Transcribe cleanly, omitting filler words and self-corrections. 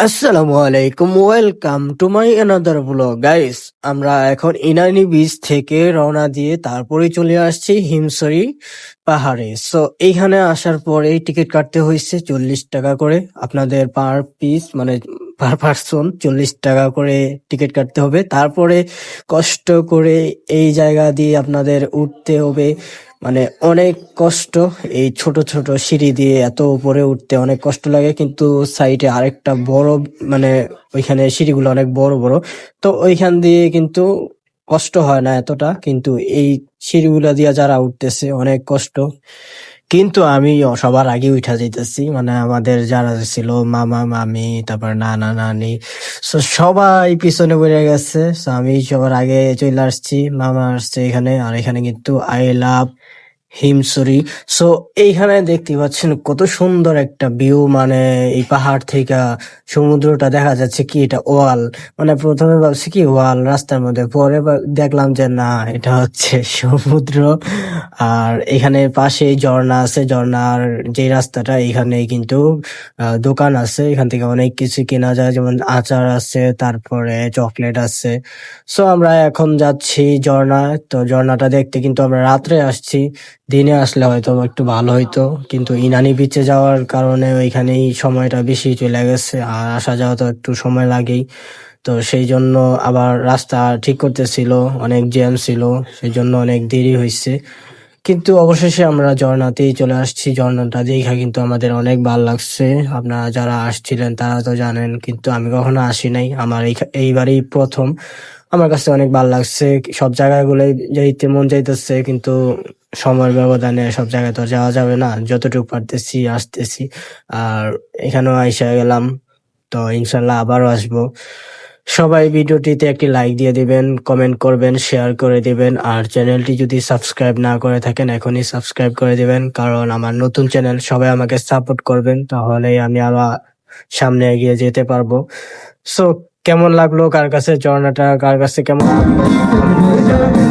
আসসালামু আলাইকুম, welcome to my another blog guys. আমরা এখন ইনানি বিচ থেকে রওনা দিয়ে তারপরে চলে আসছি হিমছড়ি পাহাড়ে। সো এইখানে আসার পরে টিকিট কাটতে হয়েছে 40 টাকা করে, আপনাদের পার পিস মানে পার পার্সন 40 টাকা করে টিকিট কাটতে হবে। তারপরে কষ্ট করে এই জায়গা দিয়ে আপনাদের উঠতে হবে, মানে অনেক কষ্ট। এই ছোট ছোট সিঁড়ি দিয়ে এত উপরে উঠতে অনেক কষ্ট লাগে, কিন্তু সাইডে আরেকটা বড়, মানে ওইখানে সিঁড়িগুলো অনেক বড় বড়, তো ওইখান দিয়ে কিন্তু কষ্ট হয় না এতটা। কিন্তু এই সিঁড়িগুলা দিয়ে যারা উঠতেছে অনেক কষ্ট। কিন্তু আমি সবার আগে উঠা যাইতেছি, মানে আমাদের যারা ছিল মামা মামি, তারপর নানা নানি, সবাই পিছনে পড়ে গেছে। আমি সবার আগে চলে আসছি, মামা আসছে এখানে। আর এখানে কিন্তু আই লাভ হিমছড়ি। সো এইখানে দেখতে পাচ্ছেন কত সুন্দর একটা ভিউ, মানে এই পাহাড় থেকে সমুদ্রটা দেখা যাচ্ছে। কি এটা ওয়াল? মানে প্রথমে ভাবছি কি ওয়াল রাস্তার মধ্যে, পরে দেখলাম যে না, এটা হচ্ছে সমুদ্র। আর এখানে পাশে ঝর্ণা আছে, ঝর্ণার যে রাস্তাটা, এখানে কিন্তু দোকান আছে, এখান থেকে অনেক কিছু কেনা যায়, যেমন আচার আছে, তারপরে চকলেট আছে। সো আমরা এখন যাচ্ছি ঝর্ণায়। তো ঝর্ণাটা দেখতে কিন্তু আমরা রাত্রে আসছি, দিনে আসলে হয়তো একটু ভালো হইতো, কিন্তু ইনানি বিচে যাওয়ার কারণে ওইখানেই সময়টা বেশি চলে গেছে, আর আসা যাওয়া তো একটু সময় লাগেই। তো সেই জন্য আবার রাস্তা ঠিক করতেছিল, অনেক জ্যাম ছিল, সেই জন্য অনেক দেরি হয়েছে। কিন্তু অবশেষে আমরা ঝর্ণাতেই চলে আসছি। ঝর্ণাটা দেখা কিন্তু আমাদের অনেক ভালো লাগছে। আপনারা যারা আসছিলেন তারা তো জানেন, কিন্তু আমি কখনো আসি নাই, আমার এইবারই প্রথম। আমার কাছে অনেক ভালো লাগছে, সব জায়গাগুলোই যাইতে মন যাইতেছে, কিন্তু সময়ের ব্যবধানে সব জায়গায় তো যাওয়া যাবে না, যতটুকু পারতেছি আসতেছি। আর এখানেও আইসা গেলাম, তো ইনশাল্লাহ আবারও আসবো। সবাই ভিডিওটিতে একটি লাইক দিয়ে দিবেন, কমেন্ট করবেন, শেয়ার করে দিবেন। আর চ্যানেলটি যদি সাবস্ক্রাইব না করে থাকেন এখনই সাবস্ক্রাইব করে দিবেন, কারণ আমার নতুন চ্যানেল। সবাই আমাকে সাপোর্ট করবেন, তাহলেই আমি আরো সামনে এগিয়ে যেতে পারবো। সো কেমন লাগলো কার কাছে ঝর্ণাটা, কার কাছে কেমন লাগলো কমেন্ট করে জানাবেন।